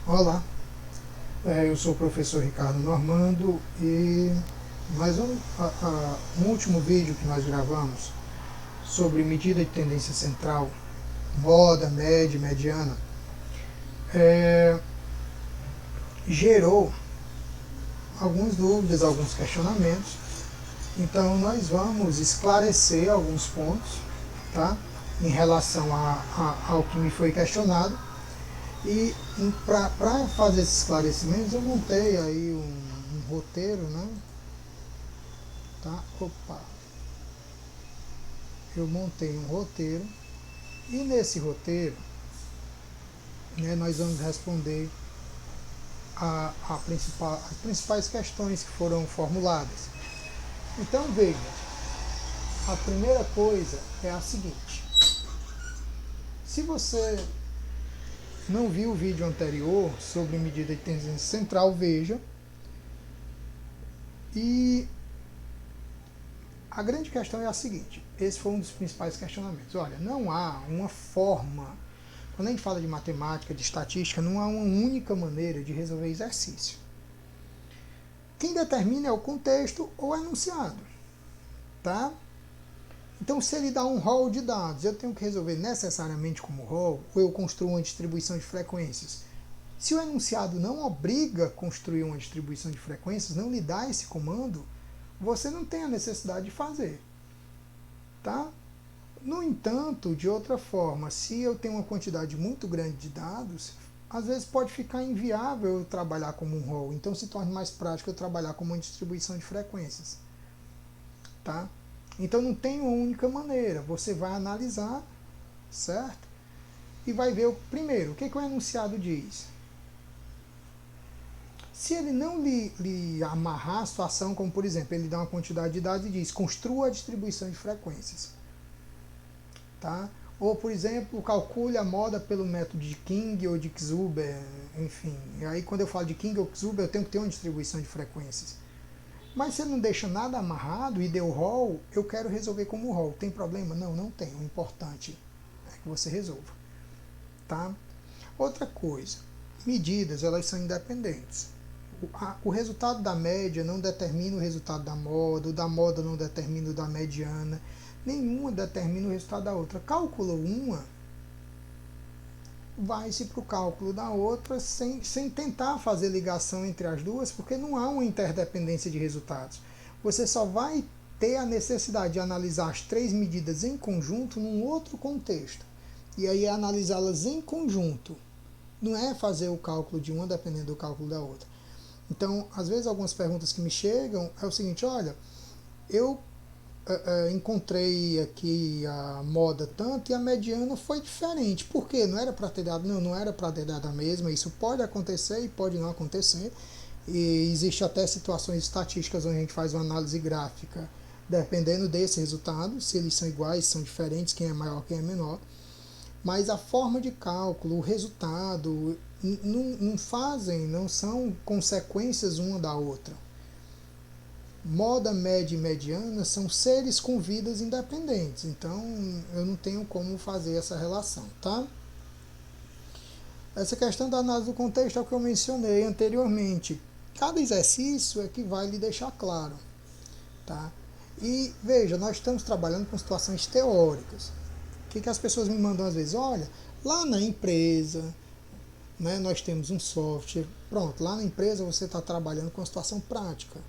Olá, eu sou o professor Ricardo Normando e no último vídeo que nós gravamos sobre medida de tendência central, moda, média e mediana, gerou algumas dúvidas, alguns questionamentos. Então nós vamos esclarecer alguns pontos, tá? Em relação ao que me foi questionado. E para fazer esses esclarecimentos eu montei aí um roteiro, né? Tá? Opa! Eu montei um roteiro e nesse roteiro, né, nós vamos responder as principais questões que foram formuladas. Então veja, a primeira coisa é a seguinte: se você não viu o vídeo anterior sobre medida de tendência central, veja. E a grande questão é a seguinte: esse foi um dos principais questionamentos. Olha, não há uma forma, quando a gente fala de matemática, de estatística, não há uma única maneira de resolver exercício. Quem determina é o contexto ou o enunciado, tá? Então, se ele dá um rol de dados, eu tenho que resolver necessariamente como rol, ou eu construo uma distribuição de frequências. Se o enunciado não obriga a construir uma distribuição de frequências, não lhe dá esse comando, você não tem a necessidade de fazer, tá? No entanto, de outra forma, se eu tenho uma quantidade muito grande de dados, às vezes pode ficar inviável eu trabalhar como um rol, então se torna mais prático eu trabalhar como uma distribuição de frequências, tá? Então não tem uma única maneira, você vai analisar, certo? E vai ver primeiro, o que o enunciado diz. Se ele não lhe amarrar a situação, como por exemplo, ele dá uma quantidade de dados e diz, construa a distribuição de frequências. Tá? Ou, por exemplo, calcule a moda pelo método de King ou de Xuber, enfim. E aí quando eu falo de King ou Xuber, eu tenho que ter uma distribuição de frequências. Mas se ele não deixa nada amarrado e deu rol, eu quero resolver como rol. Tem problema? Não, não tem. O importante é que você resolva. Tá? Outra coisa, medidas, elas são independentes. O resultado da média não determina o resultado da moda não determina o da mediana, nenhuma determina o resultado da outra. Calculou uma, vai-se para o cálculo da outra sem tentar fazer ligação entre as duas, porque não há uma interdependência de resultados. Você só vai ter a necessidade de analisar as três medidas em conjunto num outro contexto. E aí analisá-las em conjunto. Não é fazer o cálculo de uma dependendo do cálculo da outra. Então, às vezes, algumas perguntas que me chegam é o seguinte: olha, eu encontrei aqui a moda tanto e a mediana foi diferente. Por quê? Não era para ter dado? Não, não era para ter dado a mesma. Isso pode acontecer e pode não acontecer. E existe até situações estatísticas onde a gente faz uma análise gráfica dependendo desse resultado, se eles são iguais, são diferentes, quem é maior, quem é menor. Mas a forma de cálculo, o resultado, não são consequências uma da outra. Moda, média e mediana são seres com vidas independentes, então eu não tenho como fazer essa relação, tá? Essa questão da análise do contexto é o que eu mencionei anteriormente. Cada exercício é que vai lhe deixar claro, tá? E veja, nós estamos trabalhando com situações teóricas. O que as pessoas me mandam às vezes? Olha, lá na empresa, né, nós temos um software, pronto, lá na empresa você está trabalhando com a situação prática.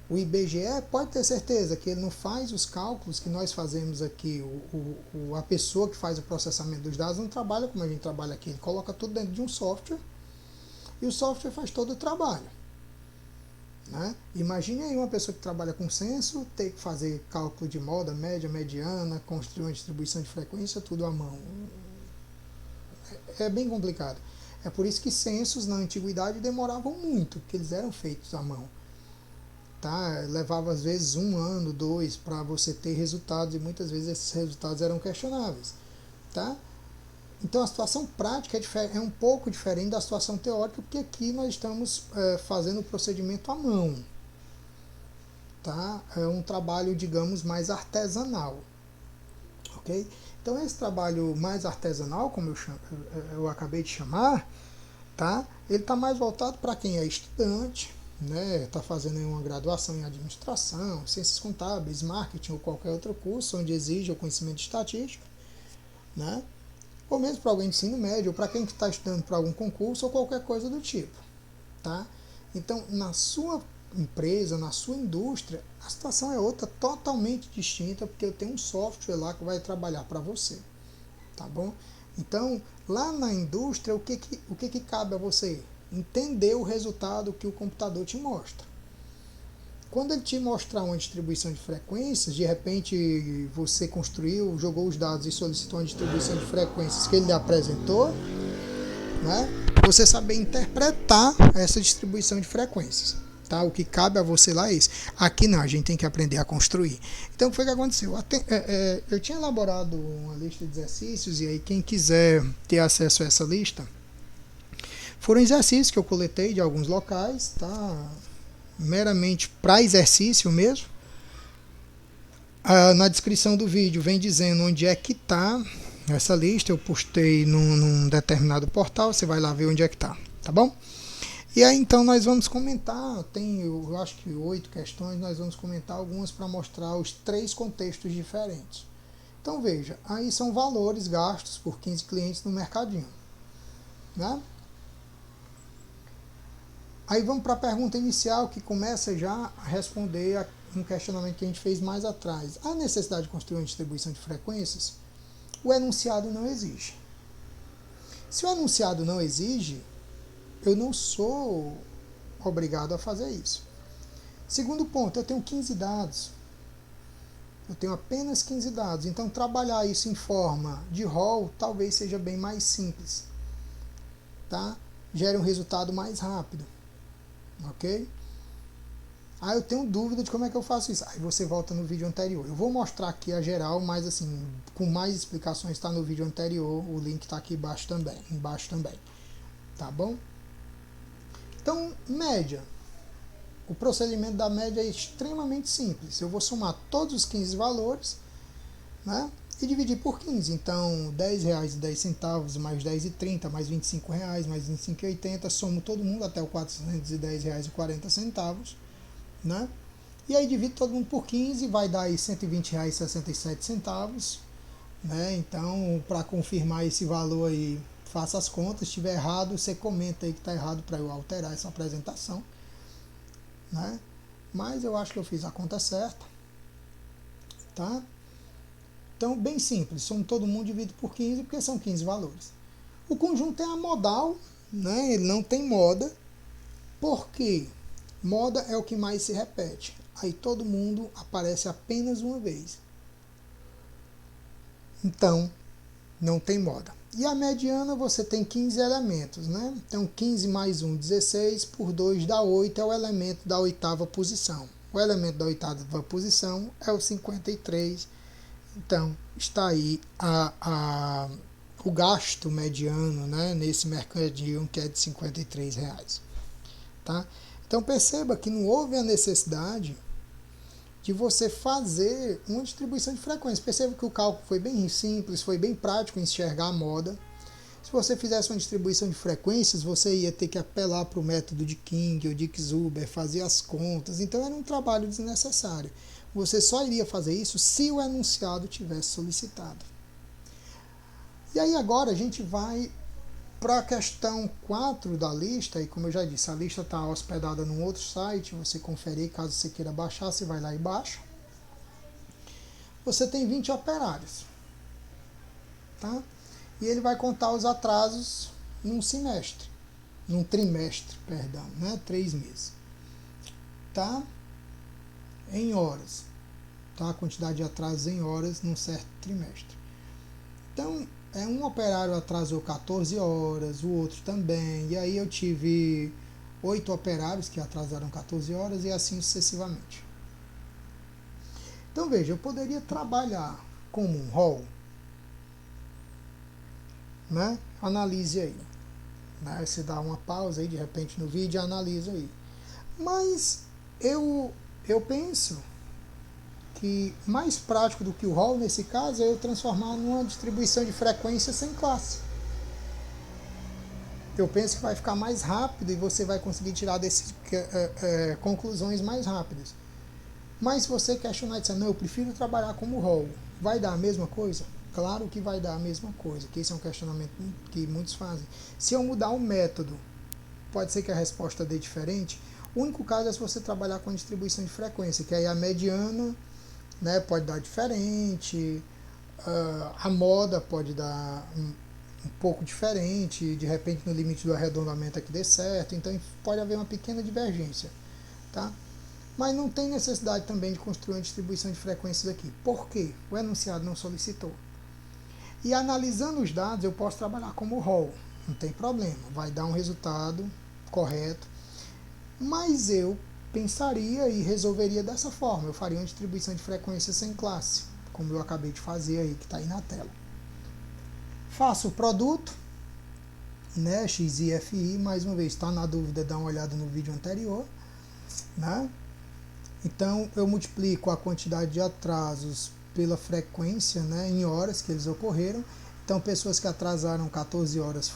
O IBGE pode ter certeza que ele não faz os cálculos que nós fazemos aqui. A pessoa que faz o processamento dos dados não trabalha como a gente trabalha aqui. Ele coloca tudo dentro de um software e o software faz todo o trabalho. Né? Imagine aí uma pessoa que trabalha com censo ter que fazer cálculo de moda, média, mediana, construir uma distribuição de frequência, tudo à mão. É bem complicado. É por isso que censos na antiguidade demoravam muito, porque eles eram feitos à mão. Tá? Levava às vezes 1 ano, 2 para você ter resultados e muitas vezes esses resultados eram questionáveis. Tá? Então a situação prática é um pouco diferente da situação teórica, porque aqui nós estamos fazendo o procedimento à mão. Tá? É um trabalho, digamos, mais artesanal. Ok? Então esse trabalho mais artesanal, como eu acabei de chamar, tá? Ele está mais voltado para quem é estudante, né? Está fazendo uma graduação em administração, ciências contábeis, marketing ou qualquer outro curso onde exige o conhecimento estatístico, né? Ou mesmo para alguém de ensino médio, ou para quem está estudando para algum concurso ou qualquer coisa do tipo, tá? Então, na sua empresa, na sua indústria, a situação é outra, totalmente distinta, porque eu tenho um software lá que vai trabalhar para você, tá bom? Então, lá na indústria, o que cabe a você? Entender o resultado que o computador te mostra. Quando ele te mostrar uma distribuição de frequências, de repente você construiu, jogou os dados e solicitou uma distribuição de frequências que ele lhe apresentou, né? Você saber interpretar essa distribuição de frequências. Tá? O que cabe a você lá é isso. Aqui não, a gente tem que aprender a construir. Então, o que foi que aconteceu? Eu tinha elaborado uma lista de exercícios, e aí quem quiser ter acesso a essa lista, foram exercícios que eu coletei de alguns locais, tá? Meramente para exercício mesmo. Na descrição do vídeo vem dizendo onde é que está essa lista. Eu postei num determinado portal, você vai lá ver onde é que está, tá bom? E aí então nós vamos comentar, tem eu acho que 8 questões, nós vamos comentar algumas para mostrar os 3 contextos diferentes. Então veja, aí são valores gastos por 15 clientes no mercadinho, né? Aí vamos para a pergunta inicial, que começa já a responder a um questionamento que a gente fez mais atrás. A necessidade de construir uma distribuição de frequências? O enunciado não exige. Se o enunciado não exige, eu não sou obrigado a fazer isso. Segundo ponto, eu tenho 15 dados. Eu tenho apenas 15 dados. Então, trabalhar isso em forma de rol talvez seja bem mais simples. Tá? Gere um resultado mais rápido. Ok? Aí eu tenho dúvida de como é que eu faço isso. Aí você volta no vídeo anterior. Eu vou mostrar aqui a geral, mas assim, com mais explicações está no vídeo anterior. O link está aqui embaixo também. Tá bom? Então, média. O procedimento da média é extremamente simples. Eu vou somar todos os 15 valores, né, e dividir por 15. Então, R$10,10 mais R$10,30 mais R$25 mais R$25,80. Somo todo mundo até o R$410,40. Né? E aí divido todo mundo por 15, vai dar aí R$120,67. Né? Então, para confirmar esse valor aí, faça as contas. Se estiver errado, você comenta aí que está errado para eu alterar essa apresentação. Né? Mas eu acho que eu fiz a conta certa. Tá? Então, bem simples. Somo todo mundo, divido por 15, porque são 15 valores. O conjunto é a modal, né? Ele não tem moda. Por quê? Moda é o que mais se repete. Aí todo mundo aparece apenas uma vez. Então, não tem moda. E a mediana você tem 15 elementos, né? Então 15 mais 1, 16, por 2 dá 8, é o elemento da oitava posição. O elemento da oitava posição é o 53. Então, está aí o gasto mediano, né, nesse mercadinho, que é de R$53. Tá? Então perceba que não houve a necessidade de você fazer uma distribuição de frequência. Perceba que o cálculo foi bem simples, foi bem prático em enxergar a moda. Se você fizesse uma distribuição de frequências, você ia ter que apelar para o método de King ou de Zuber, fazer as contas. Então era um trabalho desnecessário. Você só iria fazer isso se o enunciado tivesse solicitado. E aí agora a gente vai para a questão 4 da lista, e como eu já disse, a lista está hospedada num outro site, você conferir, caso você queira baixar, você vai lá e baixa. Você tem 20 operários, tá? E ele vai contar os atrasos num trimestre, perdão, né? 3 meses, tá? Em horas, tá? A quantidade de atrasos em horas num certo trimestre. Então, um operário atrasou 14 horas, o outro também, e aí eu tive 8 operários que atrasaram 14 horas e assim sucessivamente. Então veja, eu poderia trabalhar como um rol, né? Analise aí, né? Você dá uma pausa aí de repente no vídeo e analisa aí. Mas eu penso que mais prático do que o rol nesse caso é eu transformar numa distribuição de frequência sem classe. eu penso que vai ficar mais rápido e você vai conseguir tirar desses conclusões mais rápidas. Mas se você questionar e disser, não, eu prefiro trabalhar como rol, vai dar a mesma coisa? Claro que vai dar a mesma coisa, que esse é um questionamento que muitos fazem. Se eu mudar o método, pode ser que a resposta dê diferente. O único caso é se você trabalhar com a distribuição de frequência, que aí a mediana, né, pode dar diferente, a moda pode dar um pouco diferente, de repente no limite do arredondamento aqui dê certo, então pode haver uma pequena divergência, tá? Mas não tem necessidade também de construir uma distribuição de frequências aqui. Por quê? O enunciado não solicitou. E analisando os dados, eu posso trabalhar como rol, não tem problema, vai dar um resultado correto, mas eu pensaria e resolveria dessa forma, eu faria uma distribuição de frequências sem classe, como eu acabei de fazer aí, que está aí na tela. Faço o produto, né, x e fi, mais uma vez, está na dúvida, dá uma olhada no vídeo anterior, né? Então eu multiplico a quantidade de atrasos pela frequência, né, em horas que eles ocorreram. Então pessoas que atrasaram 14 horas,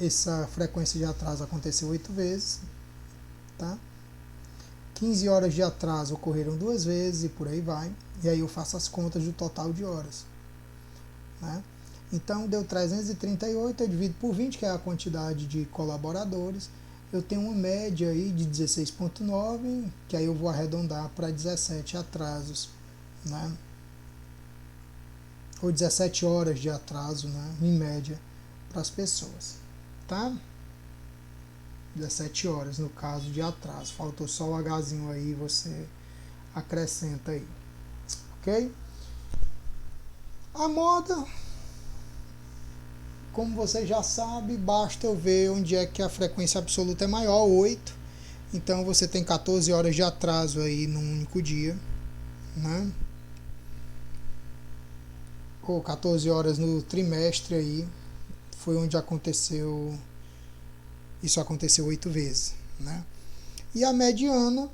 essa frequência de atraso aconteceu 8 vezes, tá? 15 horas de atraso ocorreram 2 vezes e por aí vai. E aí eu faço as contas do total de horas, né? Então deu 338, eu divido por 20, que é a quantidade de colaboradores. Eu tenho uma média aí de 16,9, que aí eu vou arredondar para 17 atrasos, né? Ou 17 horas de atraso, né, em média, para as pessoas, tá? 17 horas no caso de atraso. Faltou só o Hzinho aí, você acrescenta aí, ok? A moda, como você já sabe, basta eu ver onde é que a frequência absoluta é maior, 8. Então você tem 14 horas de atraso aí num único dia, né? Ou 14 horas no trimestre aí, foi onde aconteceu, isso aconteceu 8 vezes, né? E a mediana,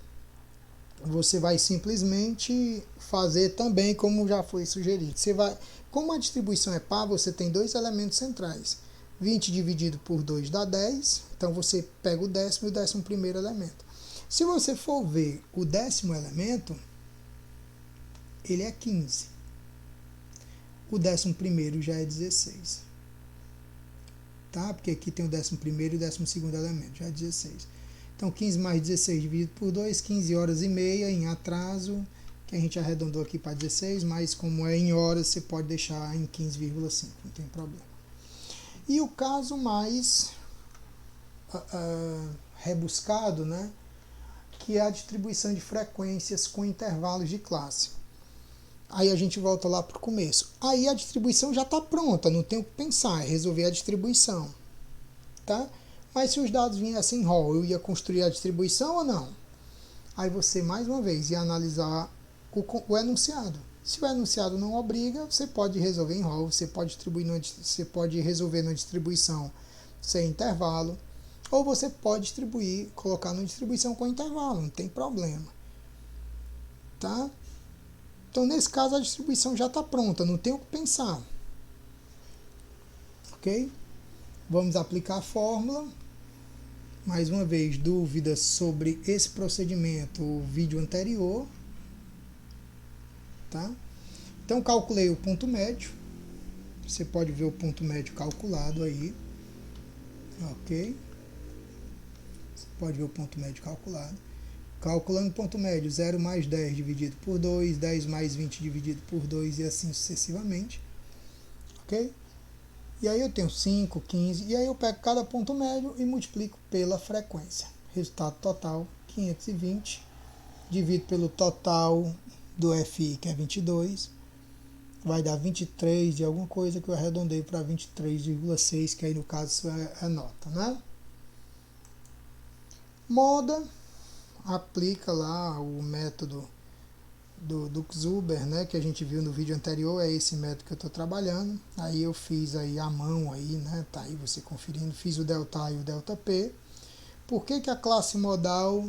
você vai simplesmente fazer também como já foi sugerido. Você vai, como a distribuição é par, você tem dois elementos centrais. 20 dividido por 2 dá 10, então você pega o décimo e o 11º elemento. Se você for ver o 10º elemento, ele é 15. O 11º já é 16. Tá? Porque aqui tem o 11º e o 12º elemento, já é 16. Então 15 mais 16 dividido por 2, 15 horas e meia em atraso, que a gente arredondou aqui para 16, mas como é em horas, você pode deixar em 15,5, não tem problema. E o caso mais rebuscado, né, que é a distribuição de frequências com intervalos de classe. Aí a gente volta lá para o começo. Aí a distribuição já está pronta, não tem o que pensar, é resolver a distribuição, tá? Mas se os dados viessem em rol, eu ia construir a distribuição ou não? Aí você, mais uma vez, ia analisar o enunciado. Se o enunciado não obriga, você pode resolver em rol, você pode resolver na distribuição sem intervalo, ou você pode distribuir, colocar na distribuição com intervalo, não tem problema, tá? Então, nesse caso, a distribuição já está pronta, não tem o que pensar. Ok? Vamos aplicar a fórmula. Mais uma vez, dúvidas sobre esse procedimento, o vídeo anterior. Tá? Então, calculei o ponto médio. Você pode ver o ponto médio calculado aí. Ok? Você pode ver o ponto médio calculado. Calculando o ponto médio, 0 mais 10 dividido por 2, 10 mais 20 dividido por 2 e assim sucessivamente. Ok? E aí eu tenho 5, 15, e aí eu pego cada ponto médio e multiplico pela frequência. Resultado total, 520, divido pelo total do FI, que é 22, vai dar 23 de alguma coisa que eu arredondei para 23,6, que aí no caso é a nota, né? Moda, aplica lá o método do Xuber, né, que a gente viu no vídeo anterior, é esse método que eu estou trabalhando. Aí eu fiz aí a mão aí, né, tá aí você conferindo, fiz o delta e o delta P. Por que a classe modal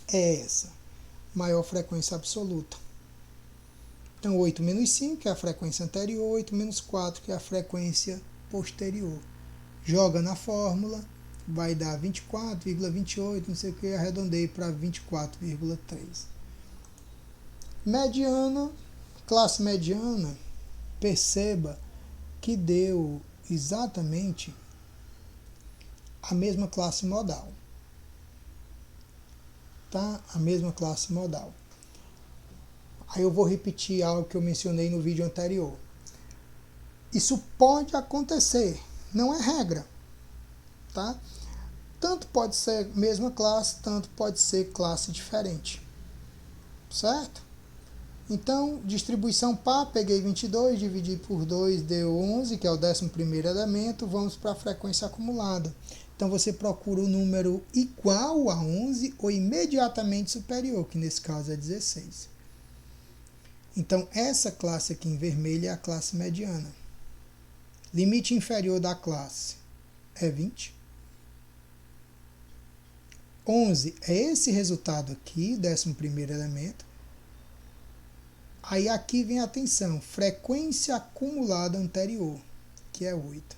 é essa? Maior frequência absoluta. Então 8 menos 5, que é a frequência anterior, 8 menos 4, que é a frequência posterior. joga na fórmula, vai dar 24,28, não sei o que, arredondei para 24,3. Mediana, classe mediana, perceba que deu exatamente a mesma classe modal. Tá? A mesma classe modal. Aí eu vou repetir algo que eu mencionei no vídeo anterior. Isso pode acontecer, não é regra. Tá? Tanto pode ser mesma classe, tanto pode ser classe diferente. Certo? Então, distribuição par, peguei 22, dividi por 2, deu 11, que é o 11º elemento, vamos para a frequência acumulada. Então, você procura o número igual a 11 ou imediatamente superior, que nesse caso é 16. Então, essa classe aqui em vermelho é a classe mediana. Limite inferior da classe é 20. 11 é esse resultado aqui, 11º elemento. Aí aqui vem a atenção, frequência acumulada anterior, que é 8.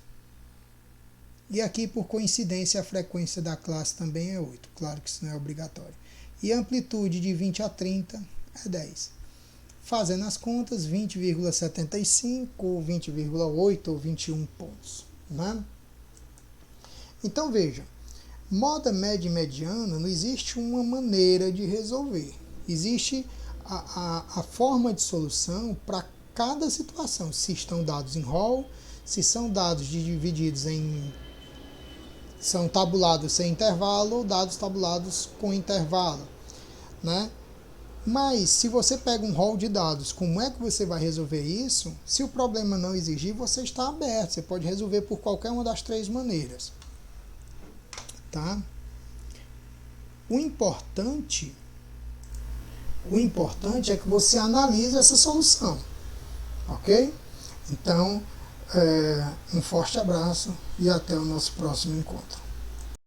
E aqui, por coincidência, a frequência da classe também é 8. Claro que isso não é obrigatório. E a amplitude de 20 a 30 é 10. Fazendo as contas, 20,75, 20,8 ou 21 pontos. Né? Então, veja, moda média e mediana, não existe uma maneira de resolver. Existe a forma de solução para cada situação, se estão dados em rol, se são dados divididos em... são tabulados sem intervalo ou dados tabulados com intervalo. Né? Mas, se você pega um rol de dados, como é que você vai resolver isso? Se o problema não exigir, você está aberto, você pode resolver por qualquer uma das 3 maneiras. Tá? O importante é que você analise essa solução, ok? Então, um forte abraço e até o nosso próximo encontro.